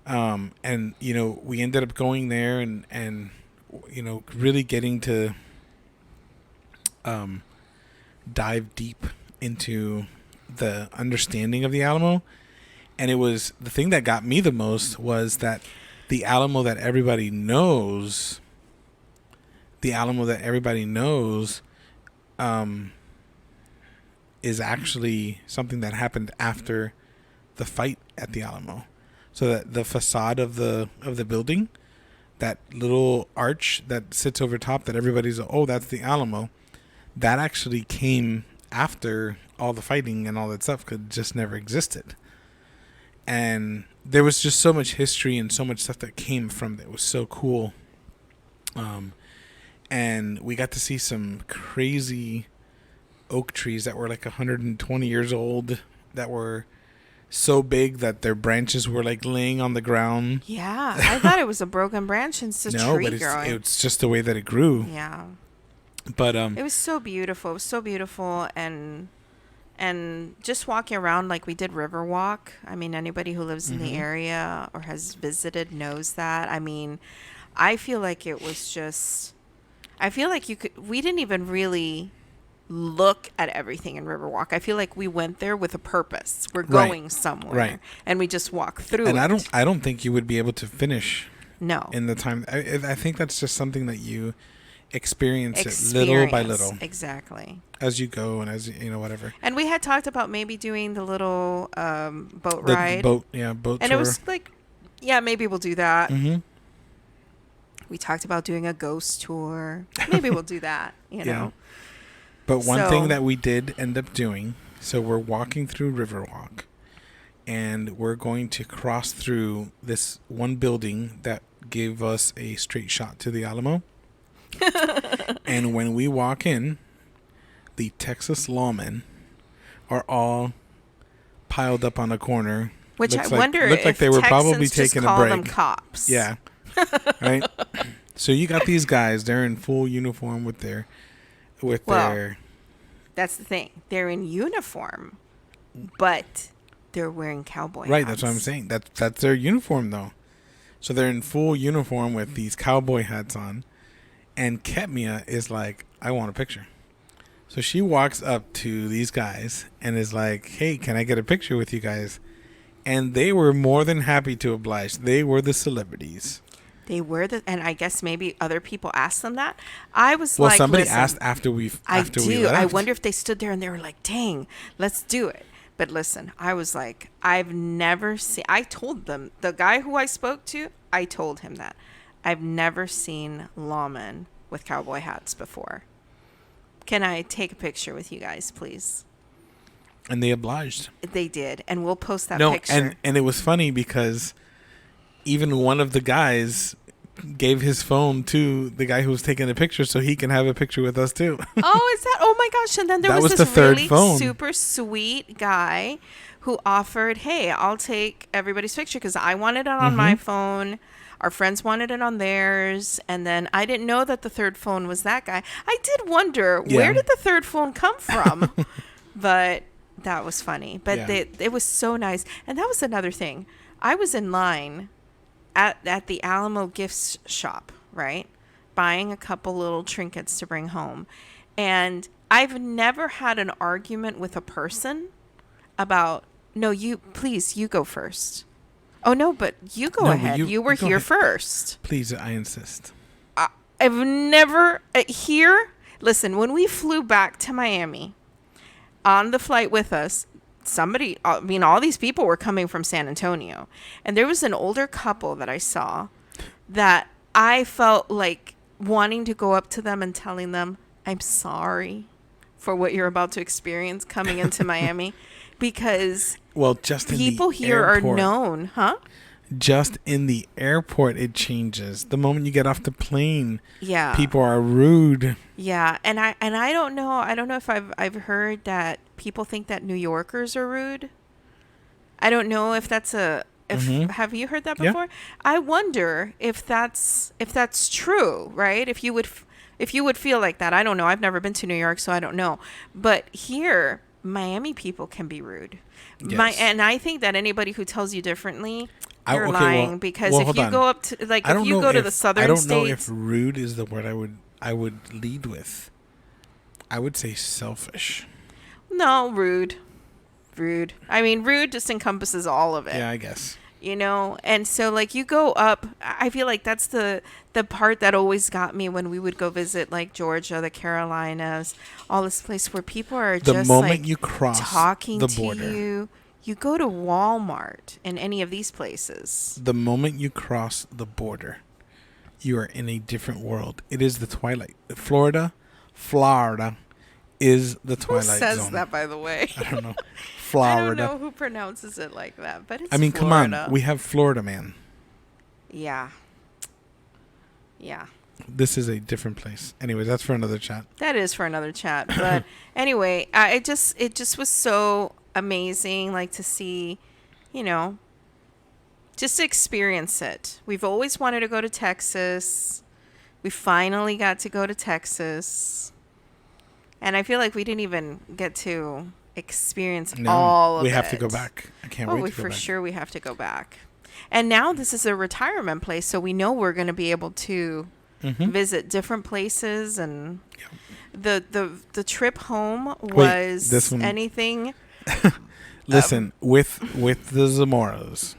And, we ended up going there and really getting to dive deep into the understanding of the Alamo. And it was the thing that got me the most was that the Alamo that everybody knows is actually something that happened after the fight at the Alamo. So that the facade of the building, that little arch that sits over top that everybody's, that's the Alamo, that actually came after all the fighting and all that stuff, because it just never existed. And there was just so much history and so much stuff that came from it. It was so cool. And we got to see some crazy oak trees that were like 120 years old, that were so big that their branches were like laying on the ground. Yeah, I thought it was a broken branch and it's a tree growing. It's just the way that it grew. Yeah. But it was so beautiful. It was so beautiful, and just walking around, like we did Riverwalk. I mean, anybody who lives in the area or has visited knows that. I mean, I feel like it was just, I feel like we didn't even really look at everything in Riverwalk. I feel like we went there with a purpose. We're Right. going somewhere, Right. and we just walk through. And it. I don't think you would be able to finish No. in the time. I think that's just something that you experience it little by little Exactly. as you go and as whatever. And we had talked about maybe doing the little boat The ride. boat And tour. it was like, yeah, maybe we'll do that. Mm-hmm. We talked about doing a ghost tour. Maybe we'll do that, you know. But one So- thing that we did end up doing, so we're walking through Riverwalk, and we're going to cross through this one building that gave us a straight shot to the Alamo. And when we walk in, the Texas lawmen are all piled up on a corner. Which Looks I wonder looked if like they were probably Texans just taking a call break. them cops. Yeah. Right? So you got these guys, they're in full uniform with their That's the thing. They're in uniform, but they're wearing cowboy hats. right, that's what I'm saying. That's their uniform though. So they're in full uniform with these cowboy hats on. And Ketmia is like, I want a picture. So she walks up to these guys and is like, hey, can I get a picture with you guys? And they were more than happy to oblige. They were the celebrities. They were and I guess maybe other people asked them that. I was Well, like, somebody listen, asked after we I left. wonder if they stood there and they were like, dang, let's do it. But listen, I was like, I've never seen, I told them, the guy who I spoke to, I told him that. I've never seen lawmen with cowboy hats before. Can I take a picture with you guys, please? And they obliged. They did. And we'll post that No, picture. and it was funny because even one of the guys gave his phone to the guy who was taking the picture so he can have a picture with us too. Oh, is that? Oh my gosh. And then there That was was this the third really phone. super sweet guy who offered, hey, I'll take everybody's picture because I wanted it on my phone. Our friends wanted it on theirs. And then I didn't know that the third phone was that guy. I did wonder, where did the third phone come from? But that was funny. But it was so nice. And that was another thing. I was in line at the Alamo Gifts shop, right? Buying a couple little trinkets to bring home. And I've never had an argument with a person about, no, you go first. Oh, no, but you go ahead. You were here first. Please, I insist. I've never here. Listen, when we flew back to Miami on the flight with us, all these people were coming from San Antonio. And there was an older couple that I saw that I felt like wanting to go up to them and telling them, I'm sorry for what you're about to experience coming into Miami. Because just people here are known, huh? Just in the airport, it changes. The moment you get off the plane, yeah, people are rude. Yeah, and I don't know. I don't know if I've heard that people think that New Yorkers are rude. I don't know if that's have you heard that before? Yeah. I wonder if that's true, right? If you would feel like that. I don't know. I've never been to New York, so I don't know. But here, Miami people can be rude. Yes. And I think that anybody who tells you differently, you're lying. Because if you go up to if you go to the southern states, I don't know if rude is the word I would lead with. I would say selfish. No, rude. I mean, rude just encompasses all of it. Yeah, I guess. And so you go up, I feel like that's the part that always got me when we would go visit Georgia, the Carolinas, all this place where people are the just moment you cross talking the border. to you. You go to Walmart in any of these places. The moment you cross the border, you are in a different world. It is the twilight. Florida is the twilight zone. Who says that, by the way? I don't know. Florida. I don't know who pronounces it like that, but it's Florida. Come on. We have Florida, man. Yeah. This is a different place. Anyway, that's for another chat. That is for another chat. But anyway, it just was so amazing, to see, just to experience it. We've always wanted to go to Texas. We finally got to go to Texas. And I feel like we didn't even get to experience all of it. We have to go back. I can't wait to go back. For sure we have to go back. And now this is a retirement place, so we know we're going to be able to visit different places. And the trip home Wait, was this one. anything. Listen, with the Zamoras,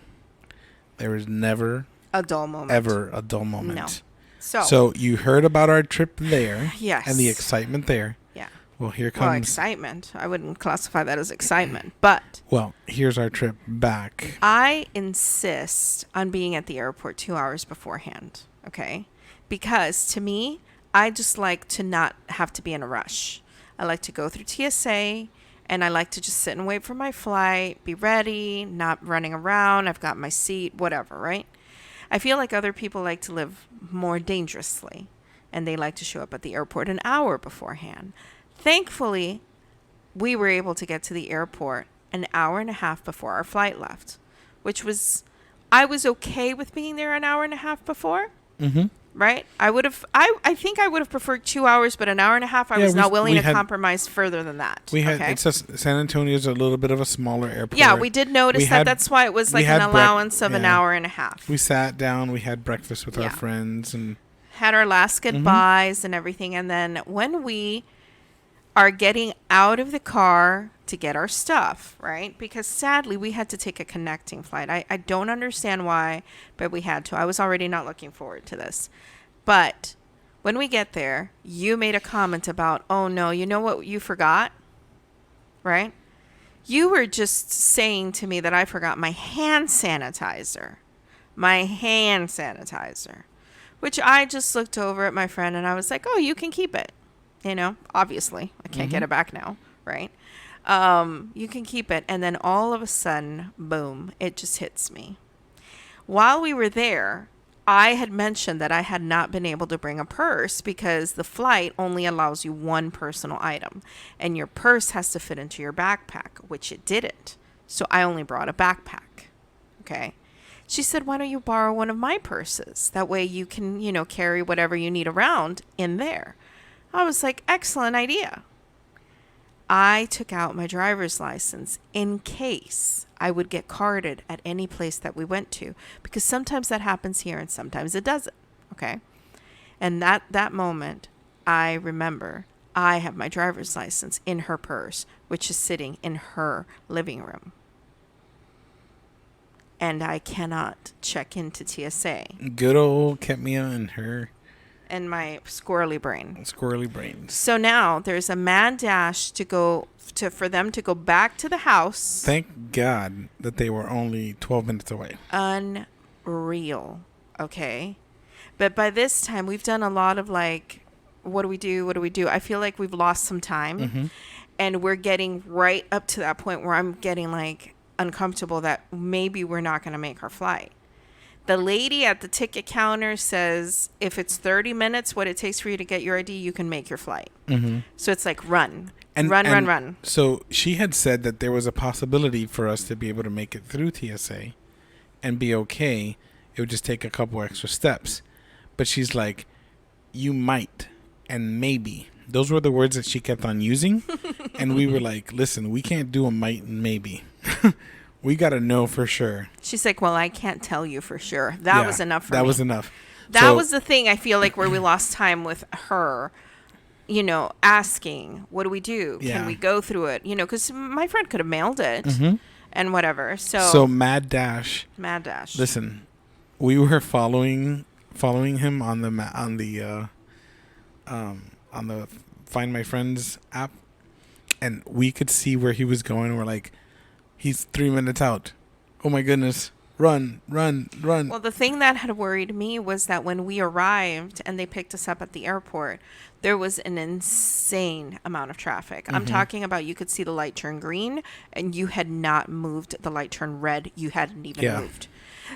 there is never A dull moment. ever a dull moment. No. So you heard about our trip there, Yes. and the excitement there. Yeah. Well, here Well, comes. excitement. I wouldn't classify that as excitement, but Well, here's our trip back. I insist on being at the airport 2 hours beforehand. Okay, because to me, I just like to not have to be in a rush. I like to go through TSA. And I like to just sit and wait for my flight, be ready, not running around. I've got my seat, whatever, right? I feel like other people like to live more dangerously, and they like to show up at the airport an hour beforehand. Thankfully, we were able to get to the airport an hour and a half before our flight left, which was, I was okay with being there an hour and a half before. Mm-hmm. Right? I think I would have preferred 2 hours, but an hour and a half, I was not willing to compromise further than that. We had, it's just, San Antonio's a little bit of a smaller airport. Yeah, we did notice that. That's why it was like an allowance of an hour and a half. We sat down, we had breakfast with our friends and had our last goodbyes and everything. And then when we are getting out of the car to get our stuff, right? Because sadly, we had to take a connecting flight. I don't understand why, but we had to. I was already not looking forward to this. But when we get there, you made a comment about, oh no, you know what you forgot? Right? You were just saying to me that I forgot my hand sanitizer. My hand sanitizer. Which I just looked over at my friend and I was like, oh, you can keep it. You know, obviously, I can't get it back now, right? You can keep it. And then all of a sudden, boom, it just hits me. While we were there, I had mentioned that I had not been able to bring a purse because the flight only allows you one personal item. And your purse has to fit into your backpack, which it didn't. So I only brought a backpack. Okay. She said, why don't you borrow one of my purses? That way you can, you know, carry whatever you need around in there. I was like, excellent idea. I took out my driver's license in case I would get carded at any place that we went to, because sometimes that happens here and sometimes it doesn't. Okay. And that moment, I remember I have my driver's license in her purse, which is sitting in her living room. And I cannot check into TSA. Good old kept me on her. And my squirrely brain. Squirrely brains. So now there's a mad dash for them to go back to the house. Thank God that they were only 12 minutes away. Unreal. Okay. But by this time, we've done a lot of like, what do we do? What do we do? I feel like we've lost some time. Mm-hmm. And we're getting right up to that point where I'm getting like uncomfortable that maybe we're not going to make our flight. The lady at the ticket counter says if it's 30 minutes, what it takes for you to get your ID, you can make your flight. Mm-hmm. So it's like run. So she had said that there was a possibility for us to be able to make it through TSA and be okay. It would just take a couple extra steps. But she's like, you might and maybe. Those were the words that she kept on using. And we were like, listen, we can't do a might and maybe. We got to know for sure. She's like, well, I can't tell you for sure. That was enough for me. That was enough. That was the thing I feel like where we lost time with her, you know, asking, what do we do? Yeah. Can we go through it? You know, because my friend could have mailed it and whatever. So mad dash. Listen, we were following him on the Find My Friends app, and we could see where he was going. We're like, he's 3 minutes out. Oh my goodness. Run. Well, the thing that had worried me was that when we arrived and they picked us up at the airport, there was an insane amount of traffic. I'm talking about you could see the light turn green and you had not moved the light turn red. You hadn't even moved.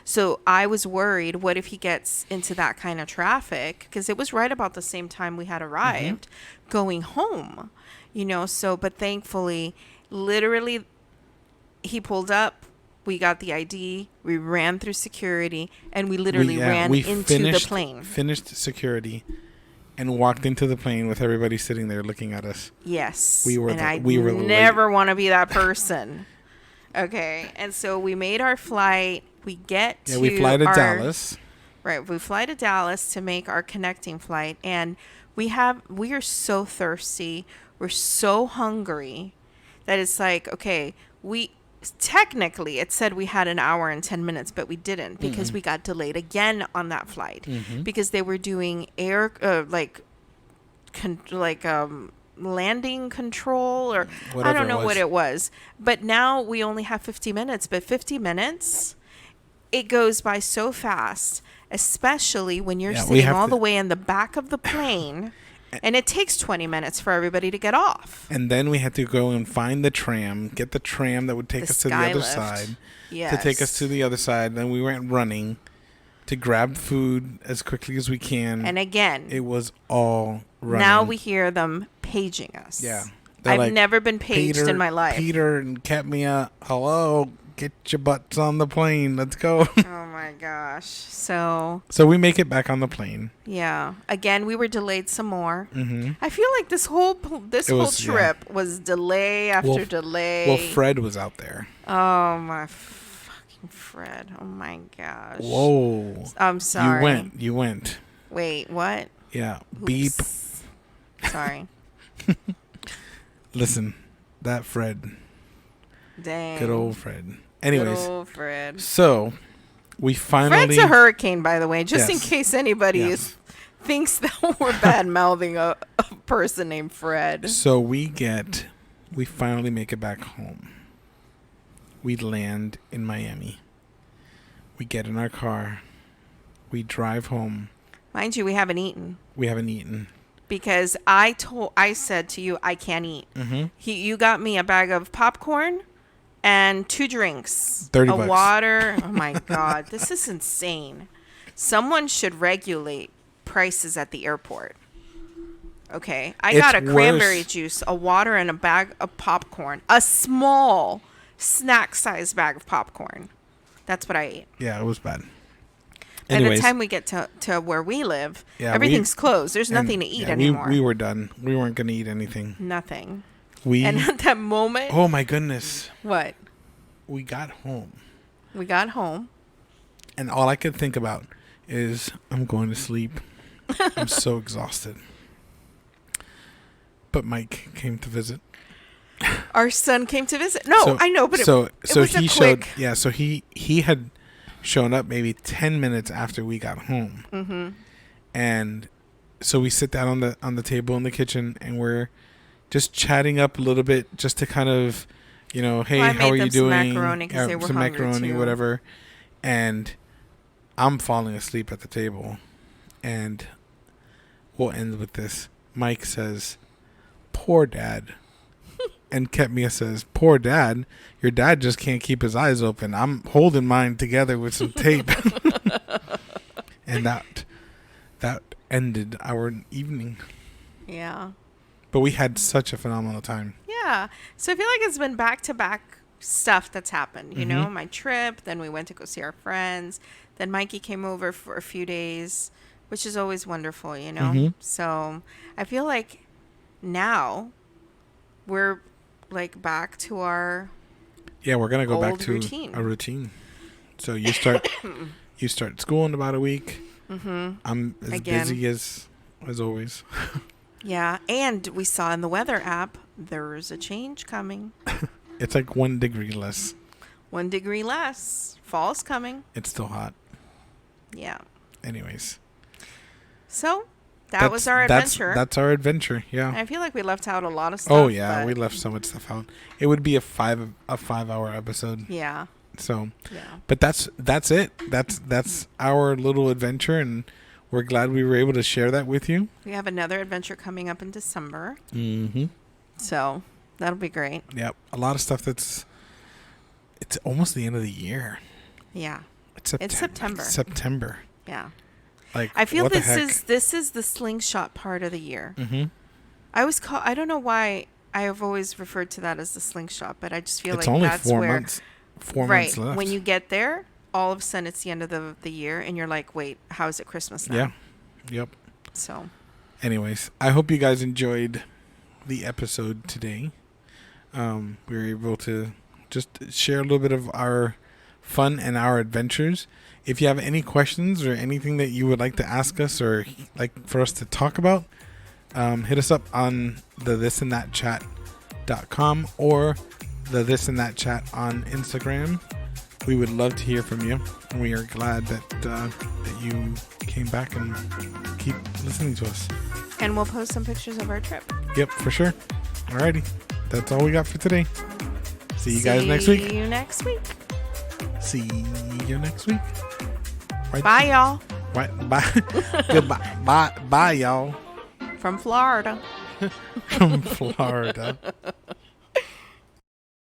So I was worried, what if he gets into that kind of traffic? Because it was right about the same time we had arrived going home, you know. So, but thankfully, literally, he pulled up, we got the ID, we ran through security, and we literally ran into the plane. Finished security and walked into the plane with everybody sitting there looking at us. Yes. We were never want to be that person. Okay. And so we made our flight. We get to we fly to Dallas. Right. We fly to Dallas to make our connecting flight. And We are so thirsty. We're so hungry that it's like, okay, technically it said we had an hour and 10 minutes, but we didn't because we got delayed again on that flight because they were doing landing control or Whatever I don't know it was. what it was. But now we only have 50 minutes, but 50 minutes, it goes by so fast, especially when you're sitting all the way in the back of the plane. And it takes 20 minutes for everybody to get off. And then we had to go and find the tram, get the tram that would take us to the other side. Yes. To take us to the other side. Then we went running to grab food as quickly as we can. And again, it was all running. Now we hear them paging us. Yeah. I've never been paged in my life. Peter and Katmia, hello, get your butts on the plane. Let's go. Oh my gosh. So we make it back on the plane. Yeah. Again, we were delayed some more. Mm-hmm. I feel like this whole trip was delay after delay. Well, Fred was out there. Oh my fucking Fred. Oh my gosh. Whoa. I'm sorry. You went. Wait, what? Yeah. Oops. Beep. Sorry. Listen, that Fred. Dang. Good old Fred. Anyways. Good old Fred. So, we finally... Fred's a hurricane, by the way, just in case anybody thinks that we're bad-mouthing a person named Fred. So, we finally make it back home. We land in Miami. We get in our car. We drive home. Mind you, we haven't eaten. Because I said to you, I can't eat. Mm-hmm. You got me a bag of popcorn and 2 drinks. $30. Water. Oh my God. This is insane. Someone should regulate prices at the airport. Okay. I got a cranberry juice, a water, and a bag of popcorn. A small snack-sized bag of popcorn. That's what I ate. Yeah, it was bad. By the time we get to where we live, everything's closed. There's nothing to eat anymore. We were done. We weren't going to eat anything. Nothing. And at that moment... Oh, my goodness. What? We got home. And all I could think about is, I'm going to sleep. I'm so exhausted. But Mike came to visit. Our son came to visit. No, I know, but it was he a quick... So he had... shown up maybe 10 minutes after we got home. Mm-hmm. And so we sit down on the table in the kitchen and we're just chatting up a little bit just to kind of, hey, how are you doing? Some macaroni because they were hungry macaroni, too. Whatever. And I'm falling asleep at the table. And we'll end with this. Mike says, poor dad. And Ketmia says, poor dad. Your dad just can't keep his eyes open. I'm holding mine together with some tape. And that ended our evening. Yeah. But we had such a phenomenal time. Yeah. So I feel like it's been back-to-back stuff that's happened. You know, my trip. Then we went to go see our friends. Then Mikey came over for a few days, which is always wonderful, Mm-hmm. So I feel like now we're like back to our we're gonna go back to routine. a routine. So you start school in about a week. Mm-hmm. I'm as busy as always. Yeah, and we saw in the weather app there's a change coming. It's like 1 degree less. 1 degree less. Fall's coming. It's still hot. Yeah. Anyways. So that was our adventure. That's our adventure. Yeah. I feel like we left out a lot of stuff. Oh yeah, we left so much stuff out. It would be a 5-hour episode. Yeah. So. Yeah. But that's it. That's our little adventure, and we're glad we were able to share that with you. We have another adventure coming up in December. Mm-hmm. So that'll be great. Yep. A lot of stuff it's almost the end of the year. Yeah. It's September. September. Yeah. Like, I feel what this is the slingshot part of the year. Mm-hmm. I don't know why I have always referred to that as the slingshot, but I just feel it's like only that's 4 where months. 4 months left. When you get there, all of a sudden it's the end of the year, and you're like, wait, how is it Christmas now? Yeah. Yep. So. Anyways, I hope you guys enjoyed the episode today. We were able to just share a little bit of our fun and our adventures. If you have any questions or anything that you would like to ask us or like for us to talk about, hit us up on the thisandthatchat.com or the thisandthatchat on Instagram. We would love to hear from you. We are glad that you came back and keep listening to us. And we'll post some pictures of our trip. Yep, for sure. Alrighty. That's all we got for today. See you guys next week. See you next week. See you next week. Right. Bye, y'all. Right. Bye. Goodbye. Bye, y'all. From Florida. From Florida.